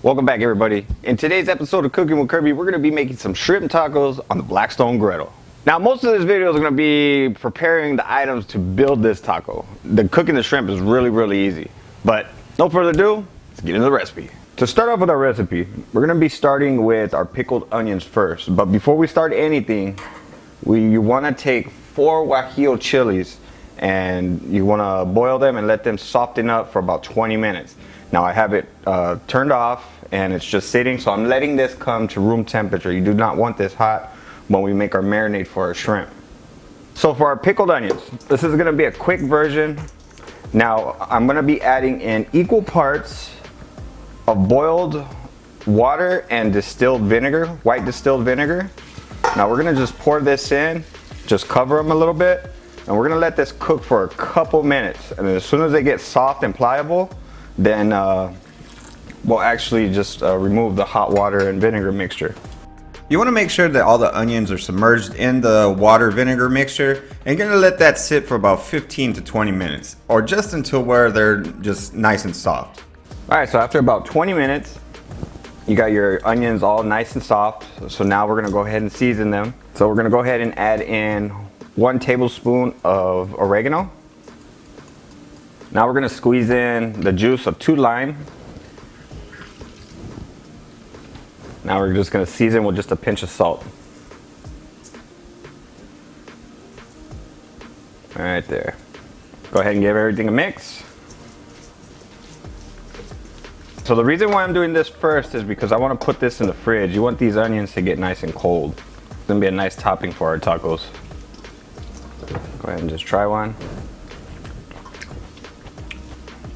Welcome back, everybody. In today's episode of Cooking with Kirby, we're going to be making some shrimp tacos on the Blackstone Griddle. Now, most of this video is going to be preparing the items to build this taco. The cooking the shrimp is really easy. But no further ado, let's get into the recipe. To start off with our recipe, we're going to be starting with our pickled onions first. But before we start anything, you want to take 4 guajillo chilies and you want to boil them and let them soften up for about 20 minutes. Now I have it turned off and it's just sitting, so I'm letting this come to room temperature. You do not want this hot when we make our marinade for our shrimp. So for our pickled onions, this is gonna be a quick version. Now I'm gonna be adding in equal parts of boiled water and distilled vinegar, white distilled vinegar. Now we're gonna just pour this in, just cover them a little bit, and we're gonna let this cook for a couple minutes. And then as soon as they get soft and pliable, then we'll actually just remove the hot water and vinegar mixture. You want to make sure that all the onions are submerged in the water vinegar mixture, and you're going to let that sit for about 15 to 20 minutes, or just until where they're just nice and soft. Alright, so after about 20 minutes, you got your onions all nice and soft. So now we're going to go ahead and season them. So we're going to go ahead and add in 1 tablespoon of oregano. Now we're going to squeeze in the juice of 2 lime. Now we're just going to season with just a pinch of salt. Right there. Go ahead and give everything a mix. So the reason why I'm doing this first is because I want to put this in the fridge. You want these onions to get nice and cold. It's going to be a nice topping for our tacos. Go ahead and just try one.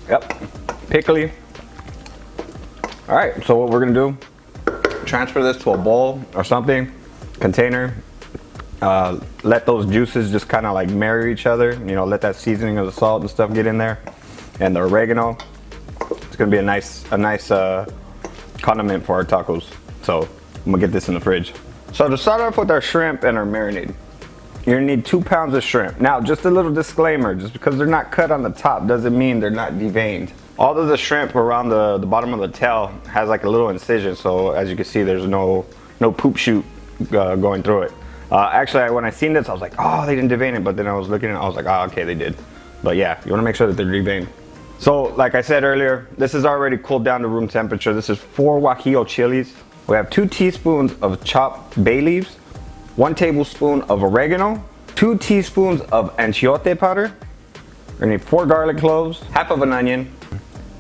Yep, pickly. All right, so what we're gonna do, transfer this to a bowl or something, container. Let those juices just kind of like marry each other. You know, let that seasoning of the salt and stuff get in there, and the oregano. It's gonna be a nice condiment for our tacos. So I'm gonna get this in the fridge. So to start off with our shrimp and our marinade, you're gonna need 2 pounds of shrimp. Now, just a little disclaimer, just because they're not cut on the top doesn't mean they're not deveined. All of the shrimp around the bottom of the tail has like a little incision, so as you can see, there's no poop chute going through it. Actually, when I seen this, I was like, oh, they didn't devein it, but then I was looking at it, I was like, oh, okay, they did. But yeah, you wanna make sure that they're deveined. So, like I said earlier, this is already cooled down to room temperature. This is 4 guajillo chilies. We have 2 teaspoons of chopped bay leaves, 1 tablespoon of oregano, 2 teaspoons of achiote powder. We're gonna need 4 garlic cloves, half of an onion,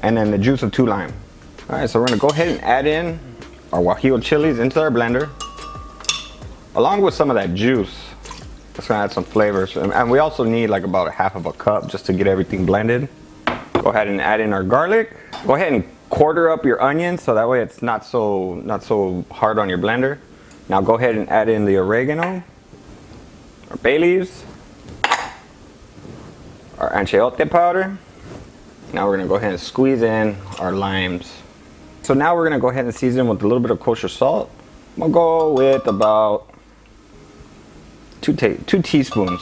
and then the juice of 2 lime. All right, so we're gonna go ahead and add in our guajillo chilies into our blender, along with some of that juice. It's gonna add some flavors, and we also need like about a half of a cup just to get everything blended. Go ahead and add in our garlic. Go ahead and quarter up your onions so that way it's not so hard on your blender. Now go ahead and add in the oregano, our bay leaves, our achiote powder. Now we're gonna go ahead and squeeze in our limes. So now we're gonna go ahead and season with a little bit of kosher salt. We'll go with about 2 teaspoons.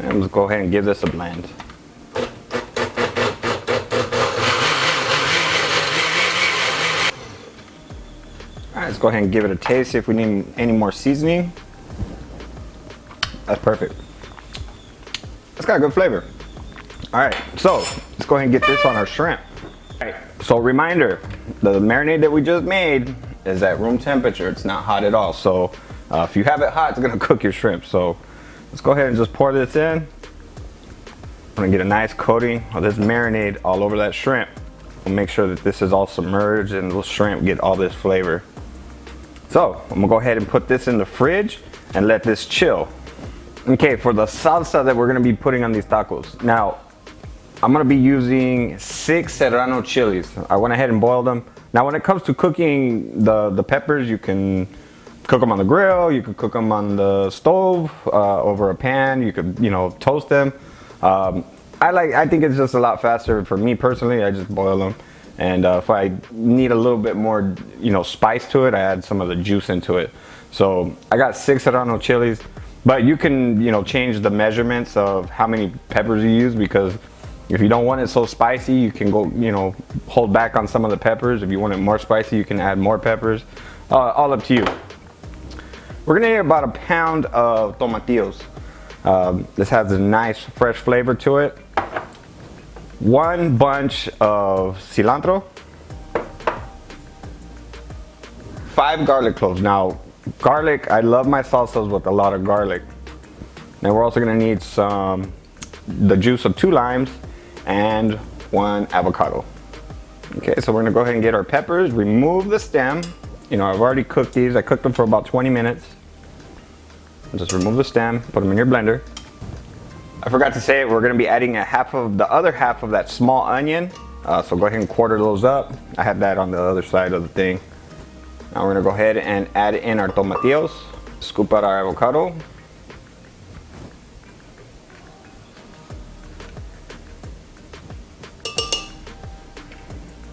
And let's go ahead and give this a blend. Alright, let's go ahead and give it a taste, see if we need any more seasoning. That's perfect. It's got a good flavor. Alright, so let's go ahead and get this on our shrimp. Alright, so reminder, the marinade that we just made is at room temperature. It's not hot at all. So if you have it hot, it's gonna cook your shrimp. So let's go ahead and just pour this in. I'm gonna get a nice coating of this marinade all over that shrimp. We'll make sure that this is all submerged and those shrimp get all this flavor. So I'm gonna go ahead and put this in the fridge and let this chill. Okay, for the salsa that we're gonna be putting on these tacos. Now, I'm gonna be using 6 serrano chilies. I went ahead and boiled them. Now, when it comes to cooking the peppers, you can cook them on the grill, you could cook them on the stove, over a pan, you could, you know, toast them. I think it's just a lot faster for me personally. I just boil them. And if I need a little bit more, you know, spice to it, I add some of the juice into it. So I got 6 serrano chilies. But you can, you know, change the measurements of how many peppers you use, because If you don't want it so spicy, you can go, you know, hold back on some of the peppers. If you want it more spicy, you can add more peppers. All up to you. We're gonna need about a pound of tomatillos. This has a nice fresh flavor to it. 1 bunch of cilantro. 5 garlic cloves. Now, garlic, I love my salsas with a lot of garlic. Now we're also gonna need the juice of 2 limes and 1 avocado. Okay, so we're gonna go ahead and get our peppers, remove the stem. You know, I've already cooked these. I cooked them for about 20 minutes. Just remove the stem, put them in your blender. I forgot to say, we're gonna be adding the other half of that small onion. So go ahead and quarter those up. I had that on the other side of the thing. Now we're gonna go ahead and add in our tomatillos. Scoop out our avocado.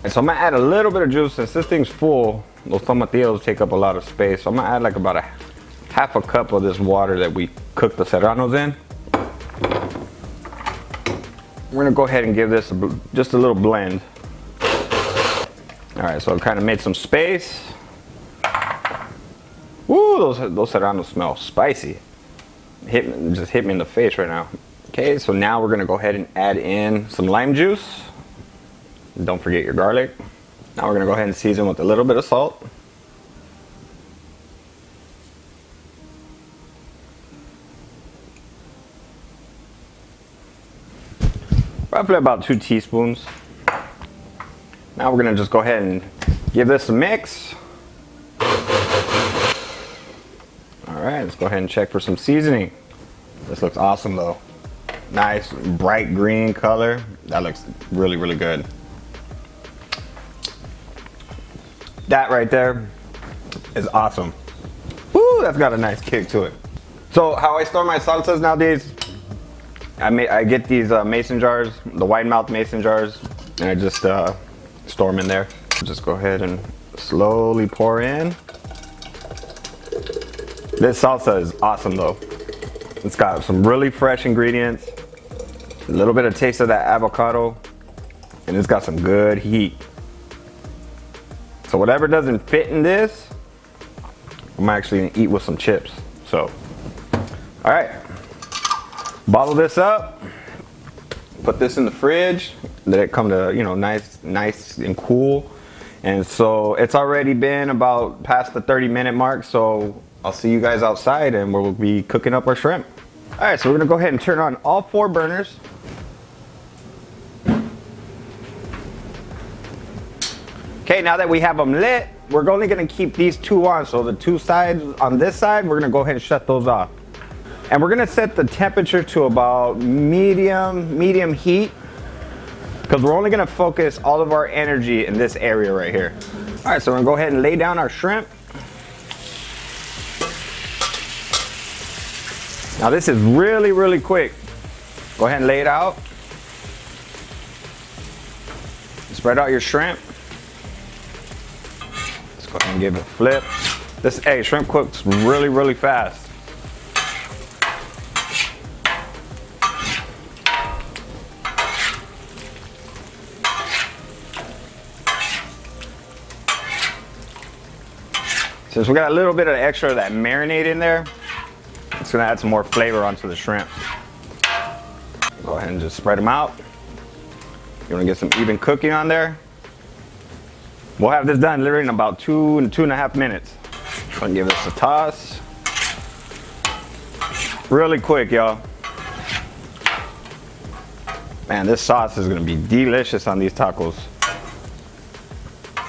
And so I'm gonna add a little bit of juice. Since this thing's full, those tomatillos take up a lot of space. So I'm gonna add like about half a cup of this water that we cooked the serranos in. We're gonna go ahead and give this just a little blend. All right, so I kind of made some space. Woo, those serranos smell spicy. Just hit me in the face right now. Okay, so now we're gonna go ahead and add in some lime juice. Don't forget your garlic. Now we're gonna go ahead and season with a little bit of salt. Roughly about 2 teaspoons. Now we're gonna just go ahead and give this a mix. All right, let's go ahead and check for some seasoning. This looks awesome though. Nice bright green color. That looks really, really good. That right there is awesome. Woo, that's got a nice kick to it. So how I store my salsas nowadays, I get these mason jars, the wide mouth mason jars, and I just store them in there. Just go ahead and slowly pour in. This salsa is awesome though. It's got some really fresh ingredients, a little bit of taste of that avocado, and it's got some good heat. So whatever doesn't fit in this, I'm actually gonna eat with some chips. So, all right, bottle this up, put this in the fridge, let it come to, you know, nice and cool. And so it's already been about past the 30-minute mark, so I'll see you guys outside and we'll be cooking up our shrimp. All right, so we're gonna go ahead and turn on all 4 burners. Okay, now that we have them lit, we're only gonna keep these 2 on. So the 2 sides on this side, we're gonna go ahead and shut those off. And we're gonna set the temperature to about medium heat, because we're only gonna focus all of our energy in this area right here. All right, so we're gonna go ahead and lay down our shrimp. Now this is really, really quick. Go ahead and lay it out. Spread out your shrimp. Let's go ahead and give it a flip. Hey, shrimp cooks really, really fast. Since we got a little bit of extra of that marinade in there, it's gonna add some more flavor onto the shrimp. Go ahead and just spread them out. You wanna get some even cooking on there. We'll have this done literally in about 2.5 minutes. I'm gonna give this a toss. Really quick, y'all. Man, this sauce is gonna be delicious on these tacos.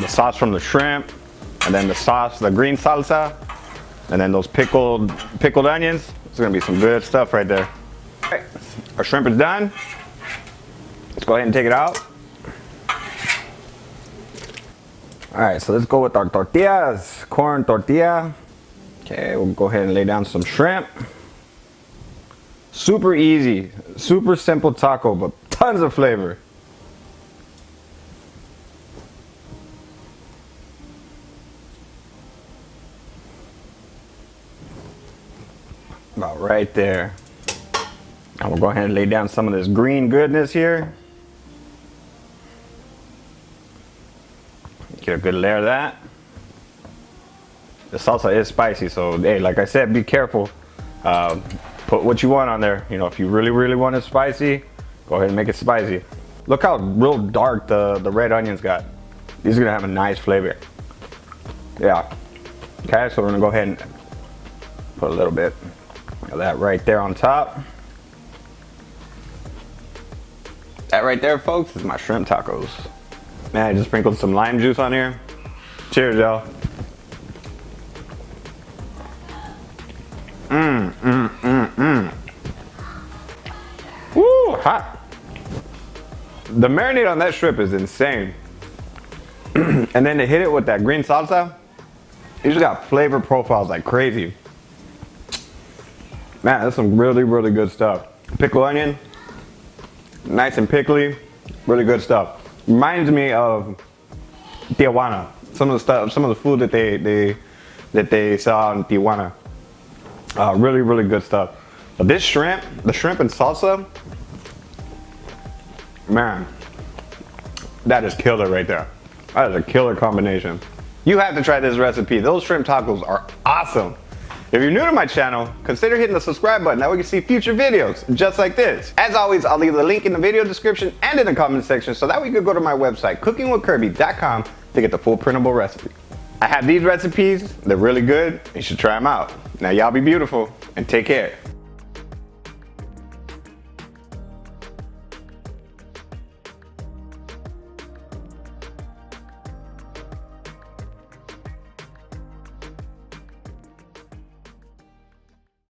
The sauce from the shrimp, and then the sauce, the green salsa, and then those pickled onions. It's gonna be some good stuff right there. All right, our shrimp is done. Let's go ahead and take it out. All right, so let's go with our tortillas, corn tortilla. Okay, we'll go ahead and lay down some shrimp. Super easy, super simple taco, but tons of flavor. About right there. And we'll go ahead and lay down some of this green goodness here. Get a good layer of that. The salsa is spicy, so hey, like I said, be careful. Put what you want on there. You know, if you really want it spicy, go ahead and make it spicy. Look how real dark the red onions got. These are gonna have a nice flavor. Yeah. Okay, so we're gonna go ahead and put a little bit of that right there on top. That right there, folks, is my shrimp tacos. Man, I just sprinkled some lime juice on here. Cheers, y'all. Woo, hot. The marinade on that shrimp is insane. And then to hit it with that green salsa, you just got flavor profiles like crazy. Man, that's some really good stuff. Pickled onion, nice and pickly, really good stuff. Reminds me of Tijuana. Some of the food that they sell in Tijuana. Really good stuff. But this shrimp, the shrimp and salsa, man, that is killer right there. That is a killer combination. You have to try this recipe. Those shrimp tacos are awesome. If you're new to my channel, consider hitting the subscribe button. That way you can see future videos just like this. As always, I'll leave the link in the video description and in the comment section so that way you can go to my website, cookingwithkirby.com, to get the full printable recipe. I have these recipes. They're really good. You should try them out. Now y'all be beautiful and take care.